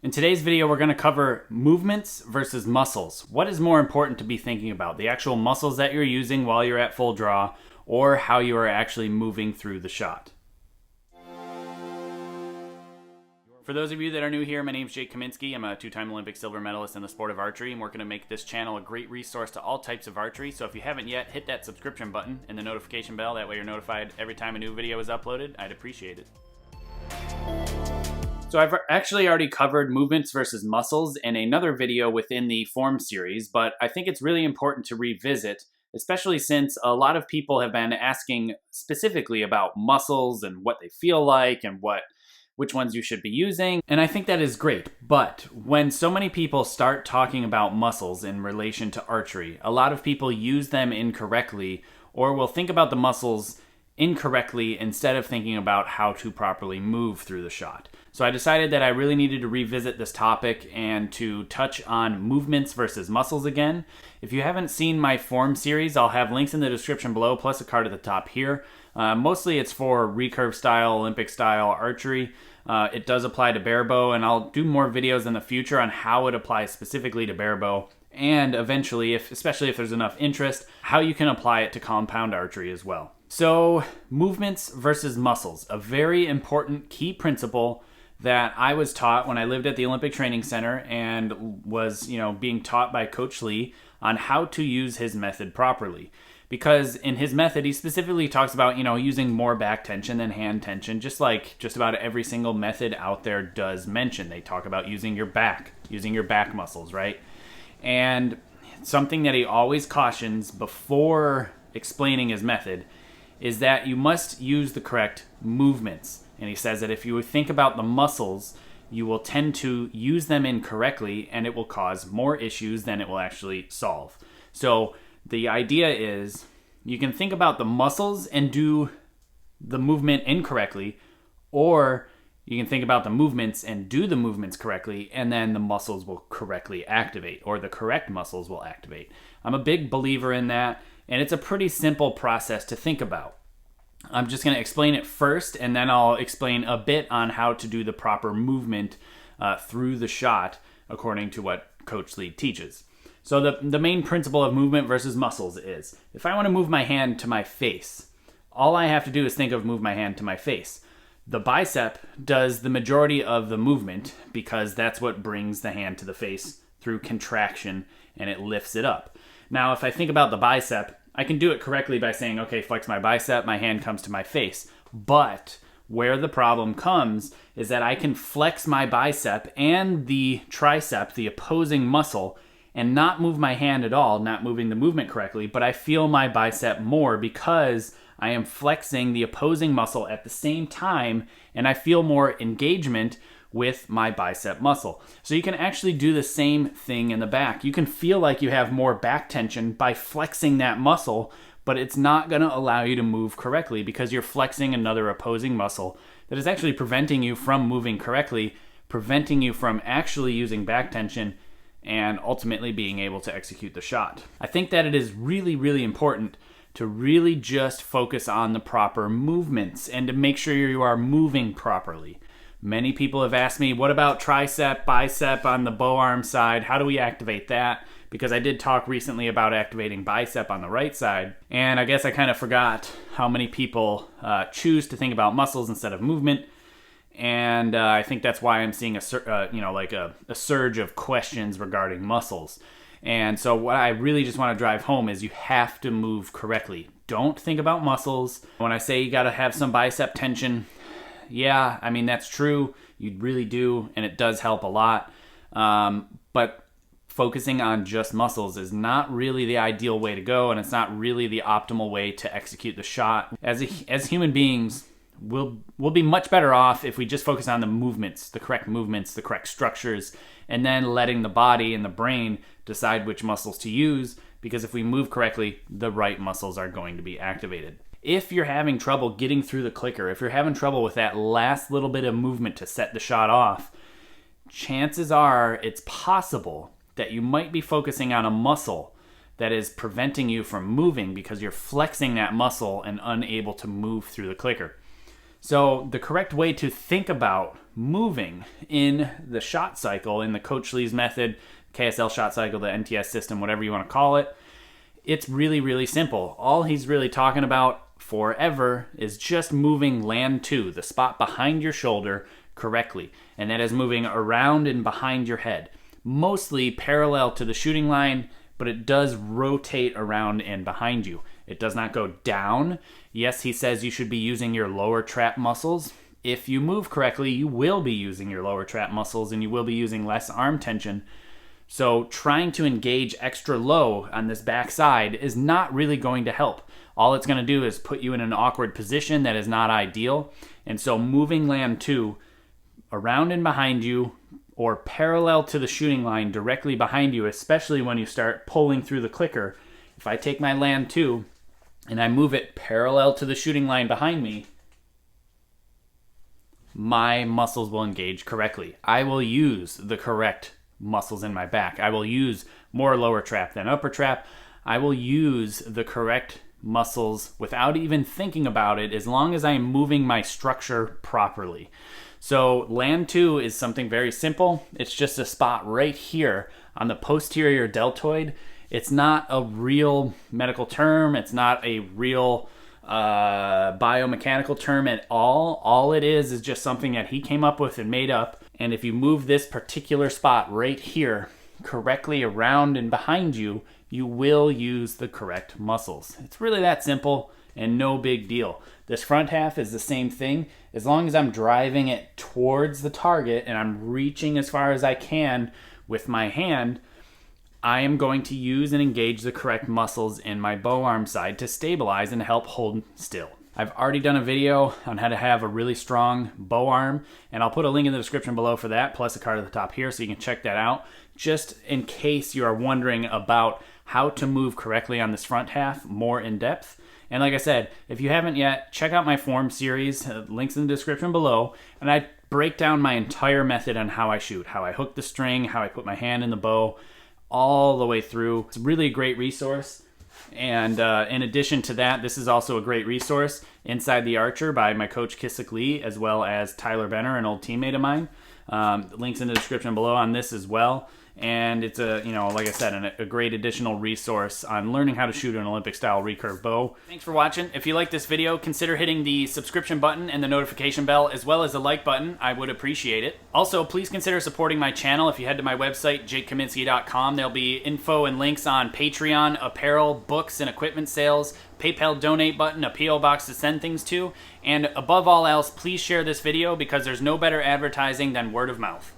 In today's video, we're going to cover movements versus muscles. What is more important to be thinking about? The actual muscles that you're using while you're at full draw, or how you are actually moving through the shot. For those of you that are new here, my name is Kaminski. I'm a two-time Olympic silver medalist in the sport of archery. I'm working to make this channel a great resource to all types of archery. So if you haven't yet, hit that subscription button and the notification bell. That way you're notified every time a new video is uploaded. I'd appreciate it. So I've actually already covered movements versus muscles in another video within the form series, but I think it's really important to revisit, especially since a lot of people have been asking specifically about muscles and what they feel like and which ones you should be using. And I think that is great, but when so many people start talking about muscles in relation to archery, a lot of people use them incorrectly or will think about the muscles incorrectly instead of thinking about how to properly move through the shot. So I decided that I really needed to revisit this topic and to touch on movements versus muscles again. If you haven't seen my form series, I'll have links in the description below, plus a card at the top here. Mostly it's for recurve style, Olympic style archery. It does apply to barebow, and I'll do more videos in the future on how it applies specifically to barebow, and eventually, especially if there's enough interest, how you can apply it to compound archery as well. So movements versus muscles, a very important key principle that I was taught when I lived at the Olympic Training Center and was, being taught by Coach Lee on how to use his method properly. Because in his method, he specifically talks about, using more back tension than hand tension, just like just about every single method out there does mention. They talk about using your back muscles, right? And something that he always cautions before explaining his method is that you must use the correct movements. And he says that if you think about the muscles, you will tend to use them incorrectly and it will cause more issues than it will actually solve. So the idea is you can think about the muscles and do the movement incorrectly, or you can think about the movements and do the movements correctly, and then the muscles will correctly activate, or the correct muscles will activate. I'm a big believer in that, and it's a pretty simple process to think about. I'm just going to explain it first, and then I'll explain a bit on how to do the proper movement through the shot according to what Coach Lee teaches. So the main principle of movement versus muscles is, if I want to move my hand to my face, all I have to do is think of move my hand to my face. The bicep does the majority of the movement because that's what brings the hand to the face through contraction, and it lifts it up. Now, if I think about the bicep, I can do it correctly by saying, okay, flex my bicep, my hand comes to my face. But where the problem comes is that I can flex my bicep and the tricep, the opposing muscle, and not move my hand at all, not moving the movement correctly, but I feel my bicep more because I am flexing the opposing muscle at the same time, and I feel more engagement with my bicep muscle. So you can actually do the same thing in the back. You can feel like you have more back tension by flexing that muscle, but it's not going to allow you to move correctly because you're flexing another opposing muscle that is actually preventing you from moving correctly, preventing you from actually using back tension and ultimately being able to execute the shot. I think that it is really, really important to really just focus on the proper movements and to make sure you are moving properly. Many people have asked me, what about tricep, bicep on the bow arm side? How do we activate that? Because I did talk recently about activating bicep on the right side, and I guess I kind of forgot how many people choose to think about muscles instead of movement. And I think that's why I'm seeing a surge of questions regarding muscles. And so what I really just want to drive home is you have to move correctly. Don't think about muscles. When I say you got to have some bicep tension, yeah, I mean, that's true. You really do, and it does help a lot. But focusing on just muscles is not really the ideal way to go, and it's not really the optimal way to execute the shot. As human beings, we'll be much better off if we just focus on the movements, the correct structures, and then letting the body and the brain decide which muscles to use, because if we move correctly, the right muscles are going to be activated. If you're having trouble getting through the clicker, if you're having trouble with that last little bit of movement to set the shot off, chances are it's possible that you might be focusing on a muscle that is preventing you from moving because you're flexing that muscle and unable to move through the clicker. So the correct way to think about moving in the shot cycle, in the Coach Lee's method, KSL Shot Cycle, the NTS system, whatever you want to call it, it's really, really simple. All he's really talking about forever is just moving land 2, the spot behind your shoulder, correctly. And that is moving around and behind your head. Mostly parallel to the shooting line, but it does rotate around and behind you. It does not go down. Yes, he says you should be using your lower trap muscles. If you move correctly, you will be using your lower trap muscles and you will be using less arm tension. So trying to engage extra low on this back side is not really going to help. All it's going to do is put you in an awkward position that is not ideal. And so moving land 2 around and behind you, or parallel to the shooting line directly behind you, especially when you start pulling through the clicker. If I take my land 2 and I move it parallel to the shooting line behind me, my muscles will engage correctly. I will use the correct muscles in my back. I will use more lower trap than upper trap. I will use the correct muscles without even thinking about it, as long as I am moving my structure properly. So land 2 is something very simple. It's just a spot right here on the posterior deltoid. It's not a real medical term. It's not a real biomechanical term at all. All it is just something that he came up with and made up. And if you move this particular spot right here correctly around and behind you, you will use the correct muscles. It's really that simple and no big deal. This front half is the same thing. As long as I'm driving it towards the target and I'm reaching as far as I can with my hand, I am going to use and engage the correct muscles in my bow arm side to stabilize and help hold still. I've already done a video on how to have a really strong bow arm, and I'll put a link in the description below for that, plus a card at the top here, so you can check that out, just in case you are wondering about how to move correctly on this front half more in depth. And like I said, if you haven't yet, check out my form series, links in the description below, and I break down my entire method on how I shoot, how I hook the string, how I put my hand in the bow, all the way through. It's really a great resource. And in addition to that, this is also a great resource, Inside the Archer by my coach Kissick Lee, as well as Tyler Benner, an old teammate of mine. Links in the description below on this as well. And it's a, like I said, a great additional resource on learning how to shoot an Olympic-style recurve bow. Thanks for watching. If you like this video, consider hitting the subscription button and the notification bell, as well as the like button. I would appreciate it. Also, please consider supporting my channel. If you head to my website, jakekaminski.com, there'll be info and links on Patreon, apparel, books, and equipment sales, PayPal donate button, a P.O. box to send things to, and above all else, please share this video because there's no better advertising than word of mouth.